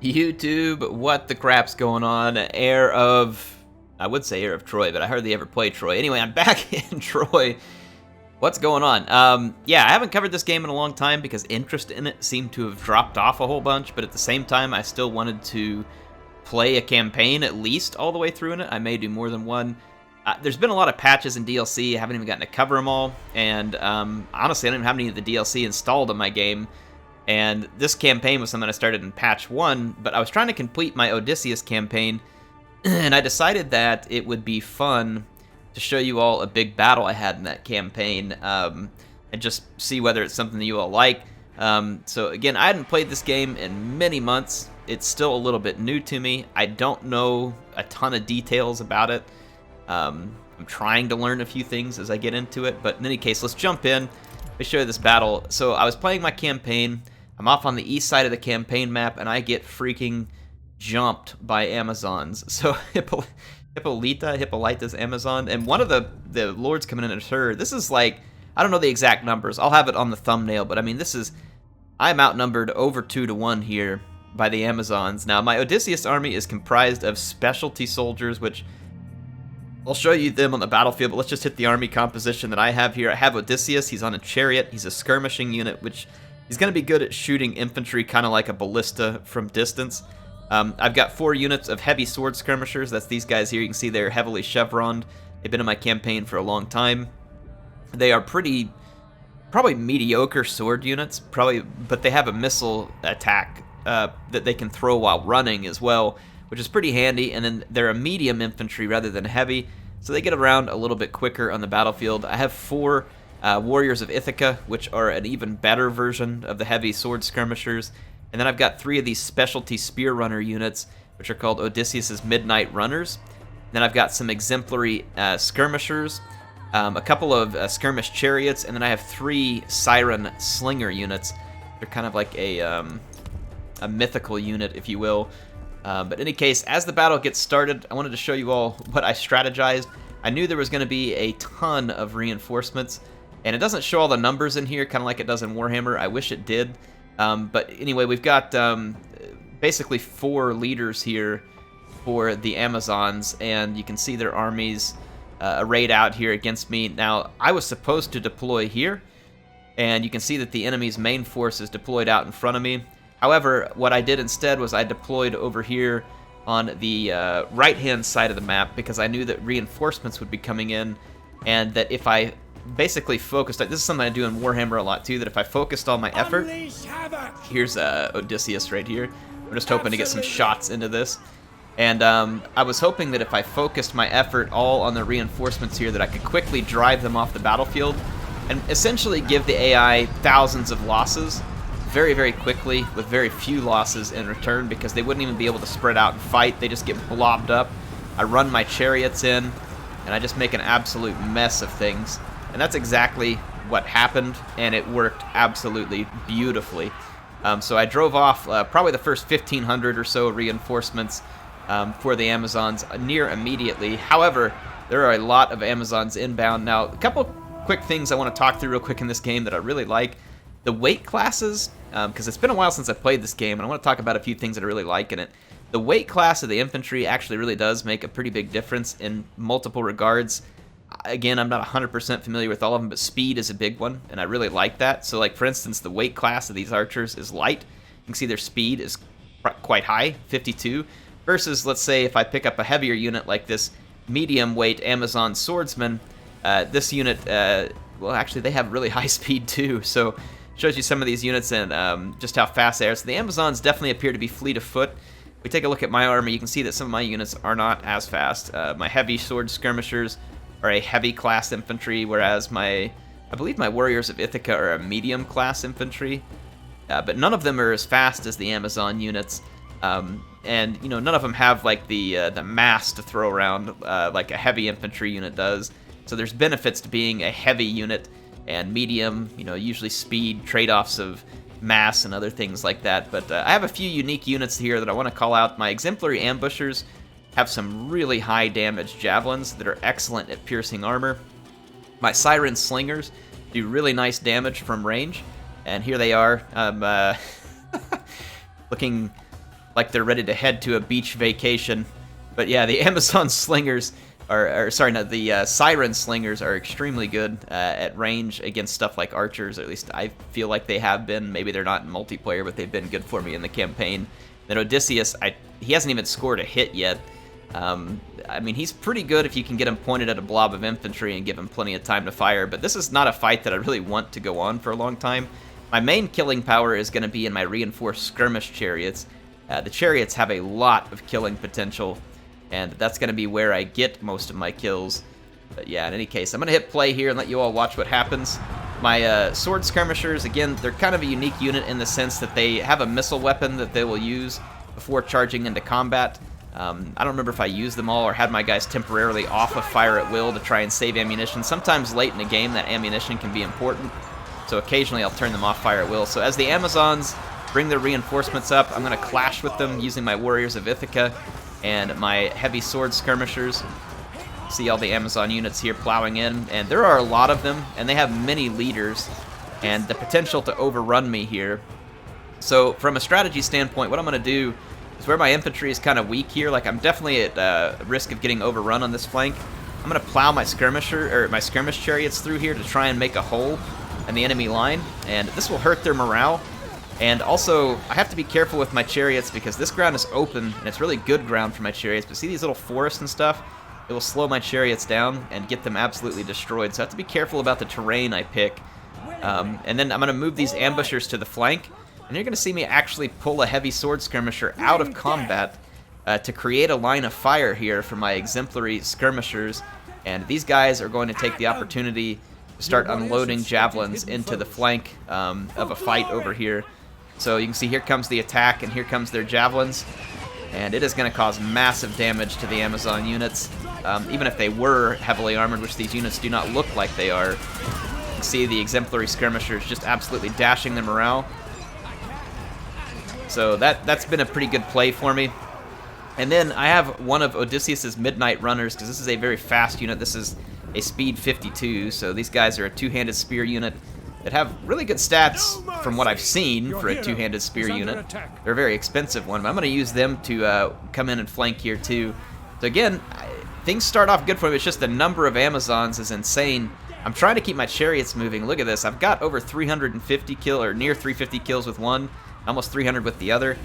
YouTube, what the crap's going on? I would say Heir of Troy, but I hardly ever play Troy. Anyway, I'm back in Troy. What's going on? Yeah, I haven't covered this game in a long time because interest in it seemed to have dropped off a whole bunch, but at the same time, I still wanted to play a campaign at least all the way through in it. I may do more than one. There's been a lot of patches and DLC. I haven't even gotten to cover them all, and honestly, I don't even have any of the DLC installed in my game. And this campaign was something I started in patch 1, but I was trying to complete my Odysseus campaign, and I decided that it would be fun to show you all a big battle I had in that campaign, and just see whether it's something that you all like. So again, I hadn't played this game in many months. It's still a little bit new to me. I don't know a ton of details about it. I'm trying to learn a few things as I get into it, but in any case, let's jump in. Let me show you this battle. So I was playing my campaign. I'm off on the east side of the campaign map, and I get freaking jumped by Amazons. So Hippolyta's Amazon, and one of the lords coming in at her. This is like, I don't know the exact numbers. I'll have it on the thumbnail, but I mean, I'm outnumbered over 2-1 here by the Amazons. Now, my Odysseus army is comprised of specialty soldiers, which I'll show you them on the battlefield, but let's just hit the army composition that I have here. I have Odysseus. He's on a chariot. He's a skirmishing unit, which he's going to be good at shooting infantry, kind of like a ballista from distance. I've got 4 units of heavy sword skirmishers. That's these guys here. You can see they're heavily chevroned. They've been in my campaign for a long time. They are probably mediocre sword units, but they have a missile attack that they can throw while running as well, which is pretty handy. And then they're a medium infantry rather than heavy, so they get around a little bit quicker on the battlefield. I have 4 warriors of Ithaca, which are an even better version of the heavy sword skirmishers. And then I've got 3 of these specialty spear runner units, which are called Odysseus's Midnight Runners. And then I've got some exemplary skirmishers, a couple of skirmish chariots, and then I have 3 siren slinger units. They're kind of like a mythical unit, if you will. But in any case, as the battle gets started, I wanted to show you all what I strategized. I knew there was going to be a ton of reinforcements, and it doesn't show all the numbers in here, kind of like it does in Warhammer. I wish it did. But anyway, we've got basically 4 leaders here for the Amazons, and you can see their armies arrayed out here against me. Now, I was supposed to deploy here, and you can see that the enemy's main force is deployed out in front of me. However, what I did instead was I deployed over here on the right-hand side of the map because I knew that reinforcements would be coming in, and that if I basically focused, this is something I do in Warhammer a lot too, that if I focused all my effort, here's Odysseus right here. I'm just hoping to get some shots into this. And I was hoping that if I focused my effort all on the reinforcements here, that I could quickly drive them off the battlefield and essentially give the AI thousands of losses very, very quickly with very few losses in return, because they wouldn't even be able to spread out and fight. They just get blobbed up. I run my chariots in, and I just make an absolute mess of things. And that's exactly what happened, and it worked absolutely beautifully. So I drove off probably the first 1,500 or so reinforcements for the Amazons near immediately. However, there are a lot of Amazons inbound. Now, a couple quick things I want to talk through real quick in this game that I really like. The weight classes, because it's been a while since I played this game, and I want to talk about a few things that I really like in it. The weight class of the infantry actually really does make a pretty big difference in multiple regards. Again, I'm not 100% familiar with all of them, but speed is a big one, and I really like that. So, like, for instance, the weight class of these archers is light. You can see their speed is quite high, 52, versus, let's say, if I pick up a heavier unit like this medium-weight Amazon swordsman, this unit, well, actually, they have really high speed, too, so it shows you some of these units and just how fast they are. So the Amazons definitely appear to be fleet of foot. If we take a look at my army, you can see that some of my units are not as fast. My heavy sword skirmishers are a heavy class infantry, whereas I believe my warriors of Ithaca are a medium class infantry, but none of them are as fast as the Amazon units, and you know, none of them have like the mass to throw around like a heavy infantry unit does. So there's benefits to being a heavy unit and medium, you know, usually speed, trade-offs of mass and other things like that. But I have a few unique units here that I want to call out. My exemplary ambushers have some really high damage javelins that are excellent at piercing armor. My siren slingers do really nice damage from range, and here they are, looking like they're ready to head to a beach vacation. But yeah, the Amazon slingers or sorry, no, the Siren slingers are extremely good at range against stuff like archers, or at least I feel like they have been. Maybe they're not in multiplayer, but they've been good for me in the campaign. Then Odysseus, he hasn't even scored a hit yet. I mean, he's pretty good if you can get him pointed at a blob of infantry and give him plenty of time to fire, but this is not a fight that I really want to go on for a long time. My main killing power is going to be in my reinforced skirmish chariots. The chariots have a lot of killing potential, and that's going to be where I get most of my kills. But yeah, in any case, I'm going to hit play here and let you all watch what happens. My sword skirmishers, again, they're kind of a unique unit in the sense that they have a missile weapon that they will use before charging into combat. I don't remember if I used them all or had my guys temporarily off of fire at will to try and save ammunition. Sometimes late in the game that ammunition can be important, so occasionally I'll turn them off fire at will. So as the Amazons bring their reinforcements up, I'm going to clash with them using my Warriors of Ithaca and my heavy sword skirmishers. See all the Amazon units here plowing in, and there are a lot of them, and they have many leaders, and the potential to overrun me here. So from a strategy standpoint, what I'm going to do is where my infantry is kind of weak here, like I'm definitely at risk of getting overrun on this flank, I'm going to plow my skirmish chariots through here to try and make a hole in the enemy line, and this will hurt their morale. And also, I have to be careful with my chariots because this ground is open, and it's really good ground for my chariots, but see these little forests and stuff? It will slow my chariots down and get them absolutely destroyed, so I have to be careful about the terrain I pick. And then I'm going to move these ambushers to the flank, and you're going to see me actually pull a heavy sword skirmisher out of combat to create a line of fire here for my exemplary skirmishers, and these guys are going to take the opportunity to start unloading javelins into the flank of a fight over here. So you can see here comes the attack, and here comes their javelins, and it is going to cause massive damage to the Amazon units, even if they were heavily armored, which these units do not look like they are. You can see the exemplary skirmishers just absolutely dashing their morale. So that's been a pretty good play for me. And then I have one of Odysseus's Midnight Runners, because this is a very fast unit. This is a speed 52, so these guys are a two-handed spear unit that have really good stats from what I've seen for a two-handed spear unit. They're a very expensive one, but I'm going to use them to come in and flank here too. So again, things start off good for me. It's just the number of Amazons is insane. I'm trying to keep my chariots moving. Look at this. I've got over 350 kills, or near 350 kills with one, almost 300 with the other.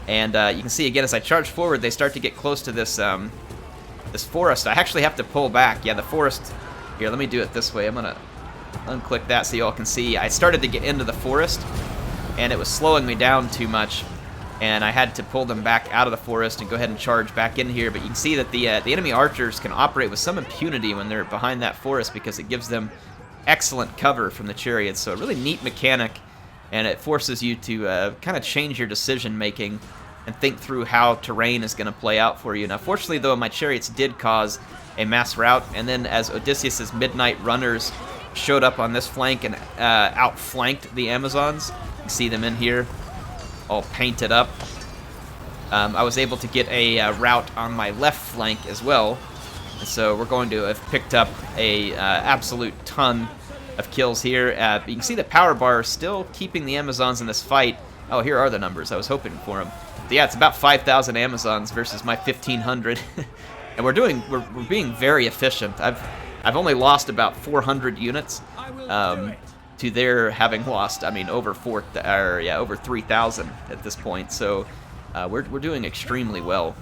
And you can see again as I charge forward, they start to get close to this this forest. I actually have to pull back. Yeah, the forest. Here, let me do it this way. I'm gonna unclick that so you all can see. I started to get into the forest, and it was slowing me down too much, and I had to pull them back out of the forest and go ahead and charge back in here. But you can see that the enemy archers can operate with some impunity when they're behind that forest because it gives them excellent cover from the chariots. So a really neat mechanic, and it forces you to kind of change your decision making and think through how terrain is going to play out for you. Now, fortunately, though, my chariots did cause a mass rout, and then as Odysseus's Midnight Runners showed up on this flank and outflanked the Amazons, you can see them in here, all painted up. I was able to get a rout on my left flank as well, and so we're going to have picked up a absolute ton of kills here. You can see the power bar is still keeping the Amazons in this fight. Oh, here are the numbers. I was hoping for them. So yeah, it's about 5,000 Amazons versus my 1,500, and we're being very efficient. I've only lost about 400 units to their having lost, I mean, over 3,000 at this point. So we're doing extremely well.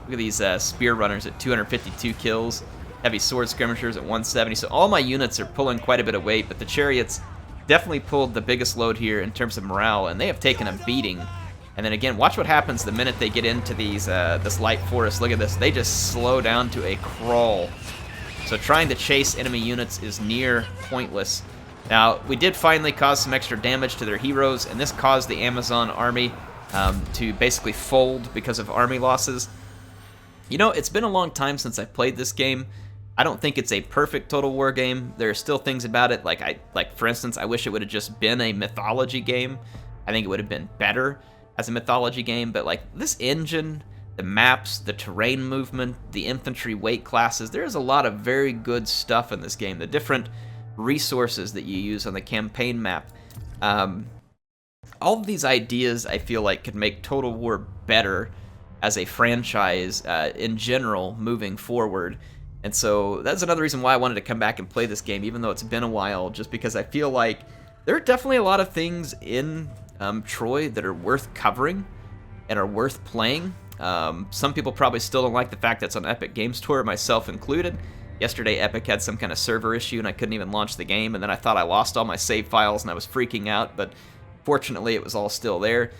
Look at these spear runners at 252 kills. Heavy sword skirmishers at 170. So all my units are pulling quite a bit of weight, but the chariots definitely pulled the biggest load here in terms of morale, and they have taken a beating. And then again, watch what happens the minute they get into these this light forest. Look at this. They just slow down to a crawl. So trying to chase enemy units is near pointless. Now, we did finally cause some extra damage to their heroes, and this caused the Amazon army to basically fold because of army losses. You know, it's been a long time since I played this game. I don't think it's a perfect Total War game. There are still things about it, like for instance, I wish it would have just been a mythology game. I think it would have been better as a mythology game, but like this engine, the maps, the terrain movement, the infantry weight classes, there's a lot of very good stuff in this game. The different resources that you use on the campaign map. all of these ideas I feel like could make Total War better as a franchise in general moving forward. And so that's another reason why I wanted to come back and play this game, even though it's been a while, just because I feel like there are definitely a lot of things in Troy that are worth covering and are worth playing. Some people probably still don't like the fact that it's on Epic Games Store, myself included. Yesterday, Epic had some kind of server issue, and I couldn't even launch the game, and then I thought I lost all my save files, and I was freaking out, but fortunately, it was all still there.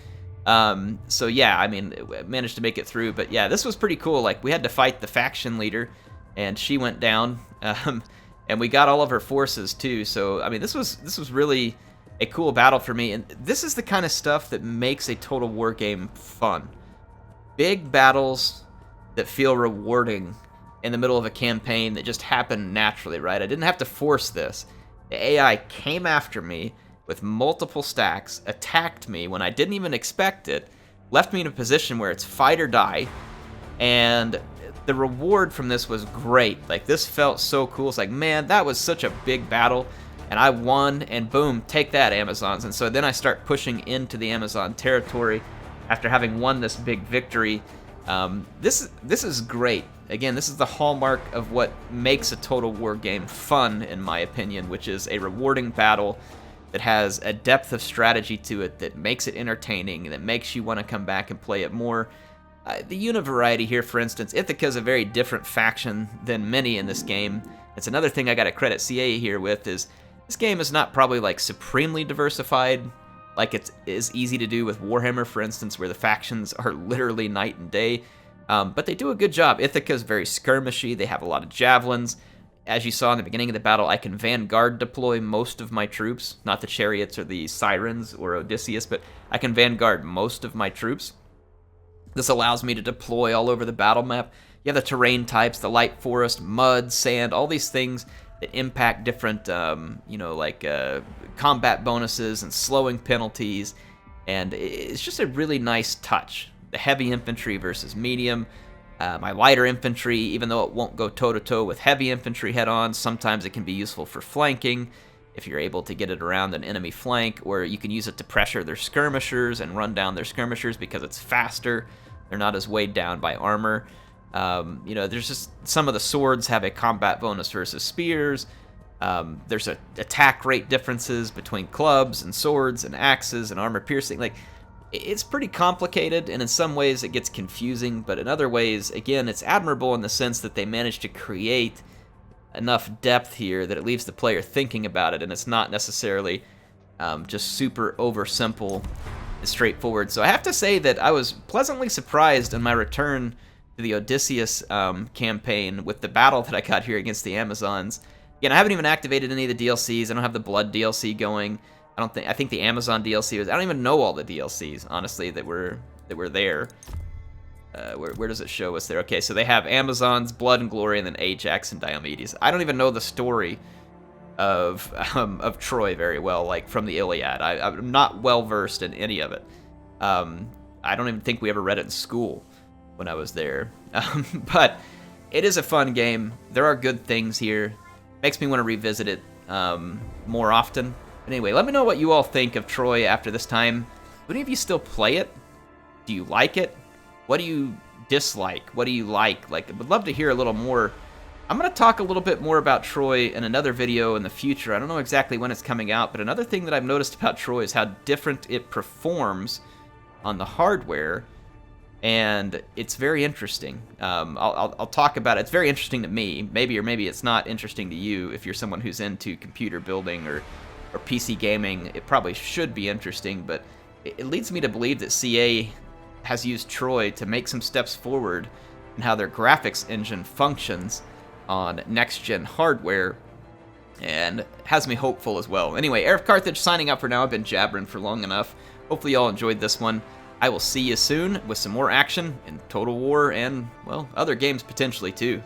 So yeah, I mean, I managed to make it through, but yeah, this was pretty cool. Like, we had to fight the faction leader, and she went down, and we got all of her forces, too. So, I mean, this was really a cool battle for me, and this is the kind of stuff that makes a Total War game fun. Big battles that feel rewarding in the middle of a campaign that just happened naturally, right? I didn't have to force this. The AI came after me with multiple stacks, attacked me when I didn't even expect it, left me in a position where it's fight or die, and the reward from this was great. Like, this felt so cool. It's like, man, that was such a big battle, and I won, and boom, take that, Amazons. And so then I start pushing into the Amazon territory after having won this big victory. This is great. Again, this is the hallmark of what makes a Total War game fun, in my opinion, which is a rewarding battle that has a depth of strategy to it that makes it entertaining, that makes you want to come back and play it more. The unit variety here, for instance, Ithaca's a very different faction than many in this game. It's another thing I got to credit CA here with, is this game is not probably like supremely diversified like it is easy to do with Warhammer, for instance, where the factions are literally night and day. But they do a good job. Ithaca's very skirmishy. They have a lot of javelins. As you saw in the beginning of the battle, I can Vanguard deploy most of my troops. Not the chariots or the sirens or Odysseus, but I can Vanguard most of my troops. This allows me to deploy all over the battle map. You have the terrain types, the light forest, mud, sand, all these things that impact different, combat bonuses and slowing penalties. And it's just a really nice touch. The heavy infantry versus medium. My lighter infantry, even though it won't go toe-to-toe with heavy infantry head-on, sometimes it can be useful for flanking if you're able to get it around an enemy flank, or you can use it to pressure their skirmishers and run down their skirmishers because it's faster. They're not as weighed down by armor. There's just some of the swords have a combat bonus versus spears. There's attack rate differences between clubs and swords and axes and armor piercing. Like, it's pretty complicated, and in some ways it gets confusing, but in other ways, again, it's admirable in the sense that they managed to create enough depth here that it leaves the player thinking about it, and it's not necessarily just super oversimple and straightforward. So I have to say that I was pleasantly surprised in my return to the Odysseus campaign with the battle that I got here against the Amazons. Again, I haven't even activated any of the DLCs. I don't have the Blood DLC going. I think the Amazon DLC was. I don't even know all the DLCs, honestly, that were there. Where does it show us there? Okay, so they have Amazons, Blood and Glory, and then Ajax and Diomedes. I don't even know the story of Troy very well, like from the Iliad. I'm not well versed in any of it. I don't even think we ever read it in school when I was there. But it is a fun game. There are good things here. Makes me want to revisit it more often. Anyway, let me know what you all think of Troy after this time. Do any of you still play it? Do you like it? What do you dislike? What do you like? Like, I would love to hear a little more. I'm going to talk a little bit more about Troy in another video in the future. I don't know exactly when it's coming out, but another thing that I've noticed about Troy is how different it performs on the hardware, and it's very interesting. I'll talk about it. It's very interesting to me. Maybe it's not interesting to you if you're someone who's into computer building or PC gaming. It probably should be interesting, but it leads me to believe that CA has used Troy to make some steps forward in how their graphics engine functions on next-gen hardware, and has me hopeful as well. Anyway, HeirofCarthage signing out for now. I've been jabbering for long enough. Hopefully you all enjoyed this one. I will see you soon with some more action in Total War and, well, other games potentially too.